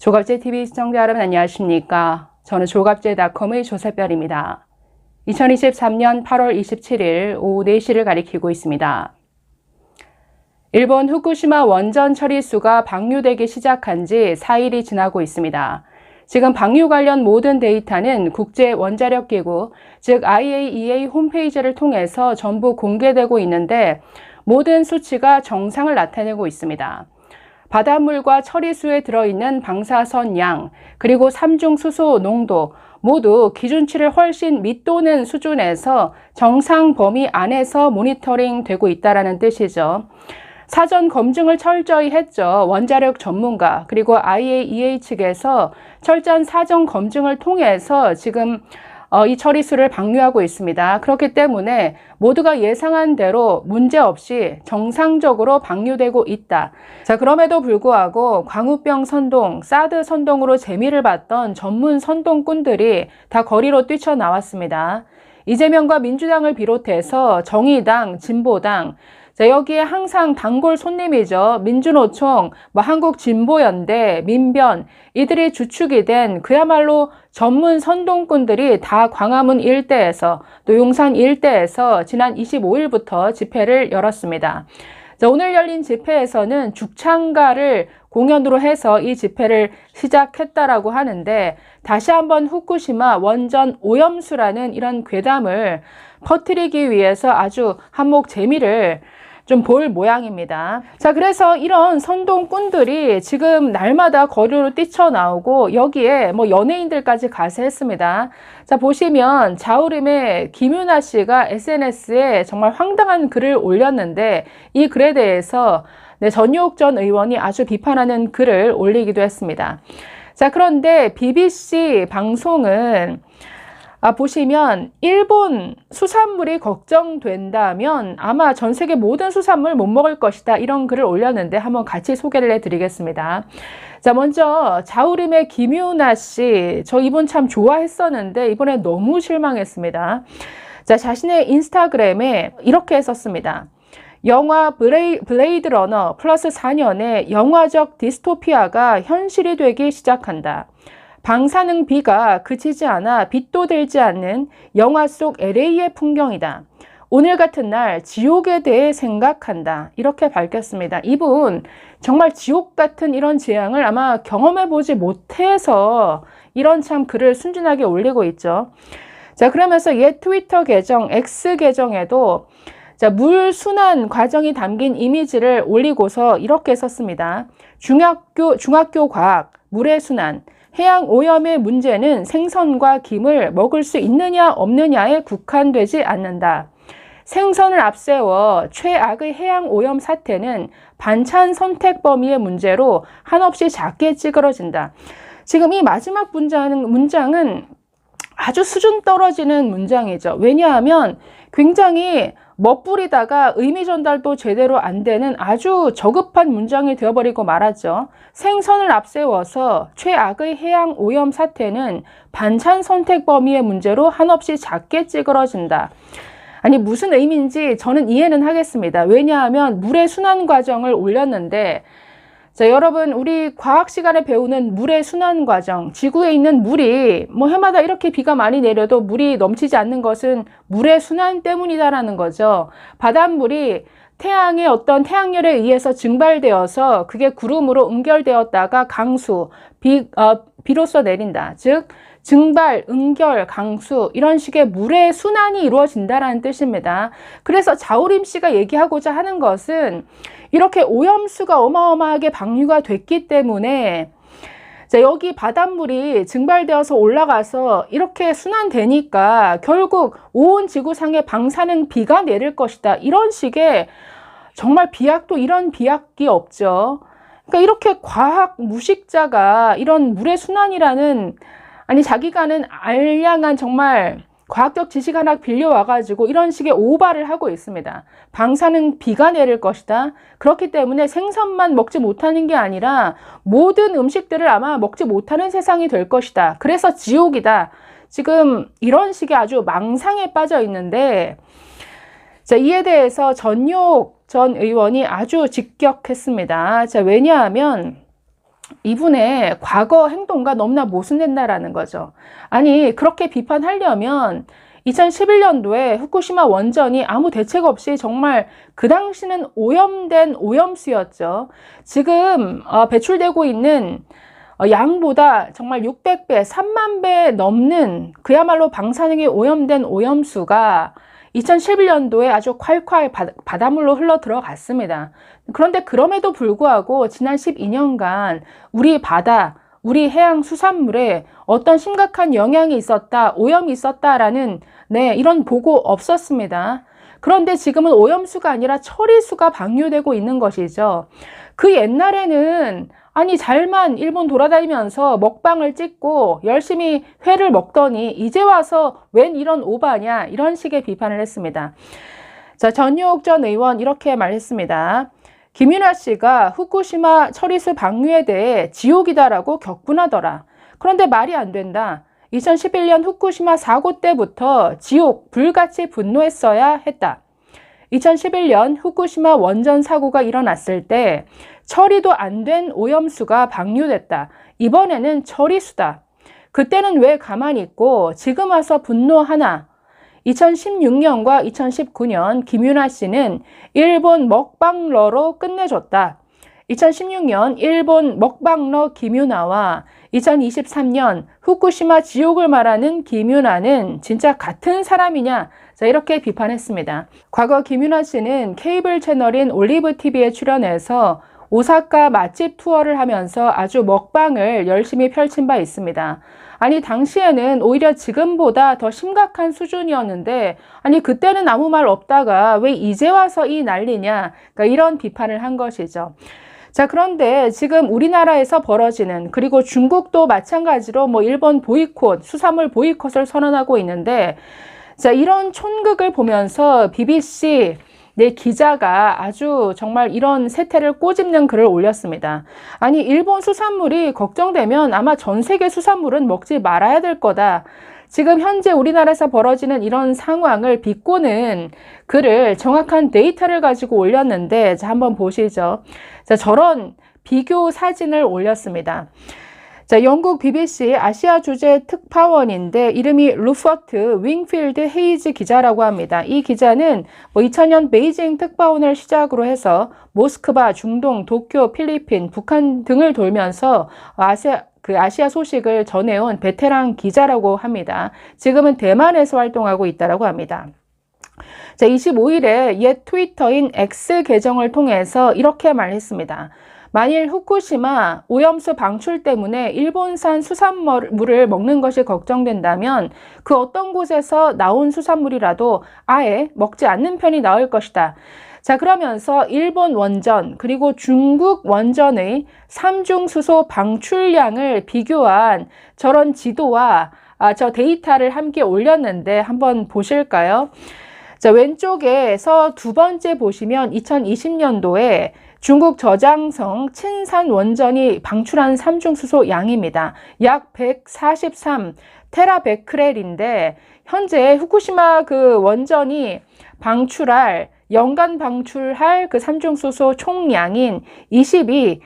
조갑제TV 시청자 여러분 안녕하십니까? 저는 조갑제닷컴의 조세별입니다. 2023년 8월 27일 오후 4시를 가리키고 있습니다. 일본 후쿠시마 원전 처리수가 방류되기 시작한 지 4일이 지나고 있습니다. 지금 방류 관련 모든 데이터는 국제원자력기구, 즉 IAEA 홈페이지를 통해서 전부 공개되고 있는데 모든 수치가 정상을 나타내고 있습니다. 바닷물과 처리수에 들어있는 방사선 양, 그리고 삼중수소 농도 모두 기준치를 훨씬 밑도는 수준에서 정상 범위 안에서 모니터링 되고 있다는 뜻이죠. 사전 검증을 철저히 했죠. 원자력 전문가 그리고 IAEA 측에서 철저한 사전 검증을 통해서 지금 이 처리수를 방류하고 있습니다. 그렇기 때문에 모두가 예상한 대로 문제없이 정상적으로 방류되고 있다. 자, 그럼에도 불구하고 광우병 선동, 사드 선동으로 재미를 봤던 전문 선동꾼들이 다 거리로 뛰쳐나왔습니다. 이재명과 민주당을 비롯해서 정의당, 진보당, 자, 여기에 항상 단골 손님이죠. 민주노총, 한국진보연대, 민변, 이들이 주축이 된 그야말로 전문 선동꾼들이 다 광화문 일대에서 또 용산 일대에서 지난 25일부터 집회를 열었습니다. 자, 오늘 열린 집회에서는 죽창가를 공연으로 해서 이 집회를 시작했다라고 하는데 다시 한번 후쿠시마 원전 오염수라는 이런 괴담을 퍼뜨리기 위해서 아주 한몫 재미를 좀 볼 모양입니다. 자, 그래서 이런 선동꾼들이 지금 날마다 거리로 뛰쳐나오고 여기에 연예인들까지 가세했습니다. 자, 보시면 자우림의 김유나 씨가 SNS에 정말 황당한 글을 올렸는데 이 글에 대해서 전유옥 전 의원이 아주 비판하는 글을 올리기도 했습니다. 자, 그런데 BBC 방송은 보시면 일본 수산물이 걱정된다면 아마 전 세계 모든 수산물 못 먹을 것이다 이런 글을 올렸는데 한번 같이 소개를 해드리겠습니다. 자, 먼저 자우림의 김유나 씨, 저 이분 참 좋아했었는데 이번에 너무 실망했습니다. 자, 자신의 인스타그램에 이렇게 썼습니다. 영화 블레이드 러너 플러스 4년의 영화적 디스토피아가 현실이 되기 시작한다. 방사능 비가 그치지 않아 빛도 들지 않는 영화 속 LA의 풍경이다. 오늘 같은 날 지옥에 대해 생각한다. 이렇게 밝혔습니다. 이분 정말 지옥 같은 이런 재앙을 아마 경험해보지 못해서 이런 참 글을 순진하게 올리고 있죠. 자, 그러면서 옛 트위터 계정 X 계정에도 자, 물 순환 과정이 담긴 이미지를 올리고서 이렇게 썼습니다. 중학교 과학, 물의 순환. 해양 오염의 문제는 생선과 김을 먹을 수 있느냐 없느냐에 국한되지 않는다. 생선을 앞세워 최악의 해양 오염 사태는 반찬 선택 범위의 문제로 한없이 작게 찌그러진다. 지금 이 마지막 문장은 아주 수준 떨어지는 문장이죠. 왜냐하면 굉장히 멋부리다가 의미 전달도 제대로 안 되는 아주 저급한 문장이 되어버리고 말았죠. 생선을 앞세워서 최악의 해양 오염 사태는 반찬 선택 범위의 문제로 한없이 작게 찌그러진다. 아니 무슨 의미인지 저는 이해는 하겠습니다. 왜냐하면 물의 순환 과정을 올렸는데 자, 여러분 우리 과학 시간에 배우는 물의 순환 과정, 지구에 있는 물이 해마다 이렇게 비가 많이 내려도 물이 넘치지 않는 것은 물의 순환 때문이다라는 거죠. 바닷물이 태양의 어떤 태양열에 의해서 증발되어서 그게 구름으로 응결되었다가 강수, 비로써 내린다. 즉 증발, 응결, 강수 이런 식의 물의 순환이 이루어진다라는 뜻입니다. 그래서 자우림 씨가 얘기하고자 하는 것은 이렇게 오염수가 어마어마하게 방류가 됐기 때문에 자, 여기 바닷물이 증발되어서 올라가서 이렇게 순환되니까 결국 온 지구상에 방사능 비가 내릴 것이다. 이런 식의 정말 비약도 이런 비약이 없죠. 그러니까 이렇게 과학 무식자가 이런 물의 순환이라는 자기가 아는 알량한 정말 과학적 지식 하나 빌려와가지고 이런 식의 오바를 하고 있습니다. 방사능 비가 내릴 것이다. 그렇기 때문에 생선만 먹지 못하는 게 아니라 모든 음식들을 아마 먹지 못하는 세상이 될 것이다. 그래서 지옥이다. 지금 이런 식의 아주 망상에 빠져 있는데 자, 이에 대해서 전유옥 전 의원이 아주 직격했습니다. 자, 왜냐하면 이분의 과거 행동과 너무나 모순된다라는 거죠. 아니, 그렇게 비판하려면 2011년도에 후쿠시마 원전이 아무 대책 없이 정말 그 당시는 오염된 오염수였죠. 지금 배출되고 있는 양보다 정말 600배, 3만 배 넘는 그야말로 방사능이 오염된 오염수가 2011년도에 아주 콸콸 바닷물로 흘러 들어갔습니다. 그런데 그럼에도 불구하고 지난 12년간 우리 바다, 우리 해양 수산물에 어떤 심각한 영향이 있었다, 오염이 있었다라는 이런 보고 없었습니다. 그런데 지금은 오염수가 아니라 처리수가 방류되고 있는 것이죠. 그 옛날에는 아니 잘만 일본 돌아다니면서 먹방을 찍고 열심히 회를 먹더니 이제 와서 웬 이런 오바냐, 이런 식의 비판을 했습니다. 자, 전유옥 전 의원 이렇게 말했습니다. 김윤아 씨가 후쿠시마 처리수 방류에 대해 지옥이다라고 격분하더라. 그런데 말이 안 된다. 2011년 후쿠시마 사고 때부터 지옥, 불같이 분노했어야 했다. 2011년 후쿠시마 원전 사고가 일어났을 때 처리도 안 된 오염수가 방류됐다. 이번에는 처리수다. 그때는 왜 가만히 있고 지금 와서 분노하나? 2016년과 2019년 김윤아 씨는 일본 먹방러로 끝내줬다. 2016년 일본 먹방러 김윤아와 2023년 후쿠시마 지옥을 말하는 김윤아는 진짜 같은 사람이냐? 자, 이렇게 비판했습니다. 과거 김윤아 씨는 케이블 채널인 올리브 TV에 출연해서 오사카 맛집 투어를 하면서 아주 먹방을 열심히 펼친 바 있습니다. 아니, 당시에는 오히려 지금보다 더 심각한 수준이었는데, 아니, 그때는 아무 말 없다가 왜 이제 와서 이 난리냐? 그러니까 이런 비판을 한 것이죠. 자, 그런데 지금 우리나라에서 벌어지는, 그리고 중국도 마찬가지로 일본 보이콧, 수산물 보이콧을 선언하고 있는데, 자, 이런 촌극을 보면서 BBC 기자가 아주 정말 이런 세태를 꼬집는 글을 올렸습니다. 아니, 일본 수산물이 걱정되면 아마 전 세계 수산물은 먹지 말아야 될 거다. 지금 현재 우리나라에서 벌어지는 이런 상황을 비꼬는 글을 정확한 데이터를 가지고 올렸는데, 자, 한번 보시죠. 자, 저런 비교 사진을 올렸습니다. 자, 영국 BBC 아시아 주재 특파원인데 이름이 루퍼트 윙필드 헤이즈 기자라고 합니다. 이 기자는 2000년 베이징 특파원을 시작으로 해서 모스크바, 중동, 도쿄, 필리핀, 북한 등을 돌면서 아시아 소식을 전해온 베테랑 기자라고 합니다. 지금은 대만에서 활동하고 있다고 합니다. 자, 25일에 옛 트위터인 X 계정을 통해서 이렇게 말했습니다. 만일 후쿠시마 오염수 방출 때문에 일본산 수산물을 먹는 것이 걱정된다면 그 어떤 곳에서 나온 수산물이라도 아예 먹지 않는 편이 나을 것이다. 자, 그러면서 일본 원전 그리고 중국 원전의 삼중수소 방출량을 비교한 저런 지도와 저 데이터를 함께 올렸는데 한번 보실까요? 자, 왼쪽에서 두 번째 보시면 2020년도에 중국 저장성 친산 원전이 방출한 삼중수소 양입니다. 약 143 테라베크렐인데 현재 후쿠시마 그 원전이 연간 방출할 그 삼중수소 총량인 22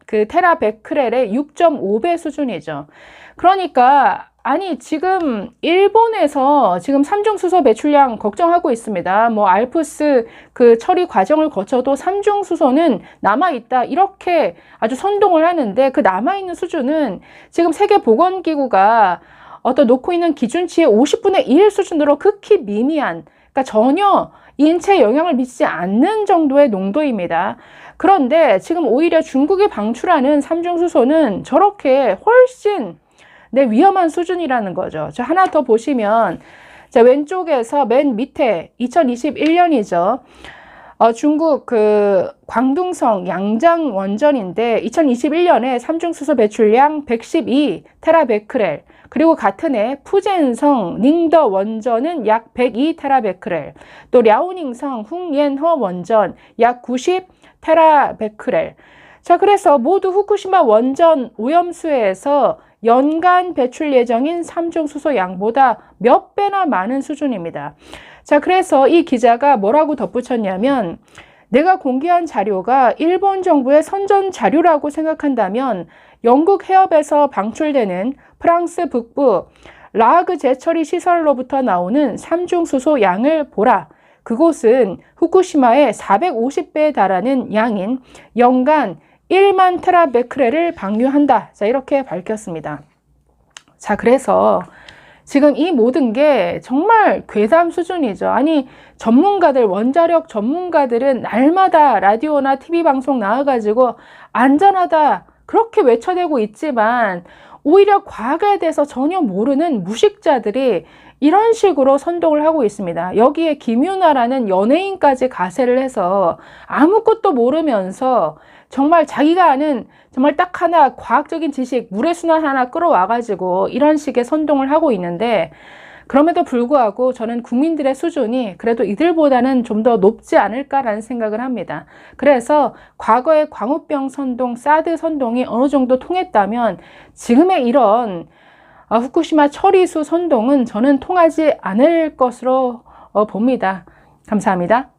그 테라베크렐의 6.5배 수준이죠. 그러니까 아니, 지금 일본에서 지금 삼중수소 배출량 걱정하고 있습니다. 알프스 그 처리 과정을 거쳐도 삼중수소는 남아있다. 이렇게 아주 선동을 하는데 그 남아있는 수준은 지금 세계보건기구가 놓고 있는 기준치의 50분의 1 수준으로 극히 미미한, 그러니까 전혀 인체에 영향을 미치지 않는 정도의 농도입니다. 그런데 지금 오히려 중국이 방출하는 삼중수소는 저렇게 훨씬 위험한 수준이라는 거죠. 저 하나 더 보시면, 자, 왼쪽에서 맨 밑에 2021년이죠. 중국 그 광둥성 양장 원전인데 2021년에 삼중수소 배출량 112 테라베크렐, 그리고 같은 해 푸젠성 닝더 원전은 약 102 테라베크렐, 또 랴오닝성 훅옌허 원전 약 90 테라베크렐. 자, 그래서 모두 후쿠시마 원전 오염수에서 연간 배출 예정인 삼중수소 양보다 몇 배나 많은 수준입니다. 자, 그래서 이 기자가 뭐라고 덧붙였냐면, 내가 공개한 자료가 일본 정부의 선전 자료라고 생각한다면 영국 해협에서 방출되는 프랑스 북부 라하그 재처리 시설로부터 나오는 삼중수소 양을 보라. 그곳은 후쿠시마의 450배에 달하는 양인 연간 1만 테라베크렐을 방류한다. 자, 이렇게 밝혔습니다. 자, 그래서 지금 이 모든 게 정말 괴담 수준이죠. 아니, 전문가들, 원자력 전문가들은 날마다 라디오나 TV 방송 나와가지고 안전하다 그렇게 외쳐대고 있지만 오히려 과거에 대해서 전혀 모르는 무식자들이 이런 식으로 선동을 하고 있습니다. 여기에 김유나라는 연예인까지 가세를 해서 아무것도 모르면서 정말 자기가 아는 정말 딱 하나 과학적인 지식, 물의 순환 하나 끌어와가지고 이런 식의 선동을 하고 있는데, 그럼에도 불구하고 저는 국민들의 수준이 그래도 이들보다는 좀 더 높지 않을까라는 생각을 합니다. 그래서 과거의 광우병 선동, 사드 선동이 어느 정도 통했다면 지금의 이런 후쿠시마 처리수 선동은 저는 통하지 않을 것으로 봅니다. 감사합니다.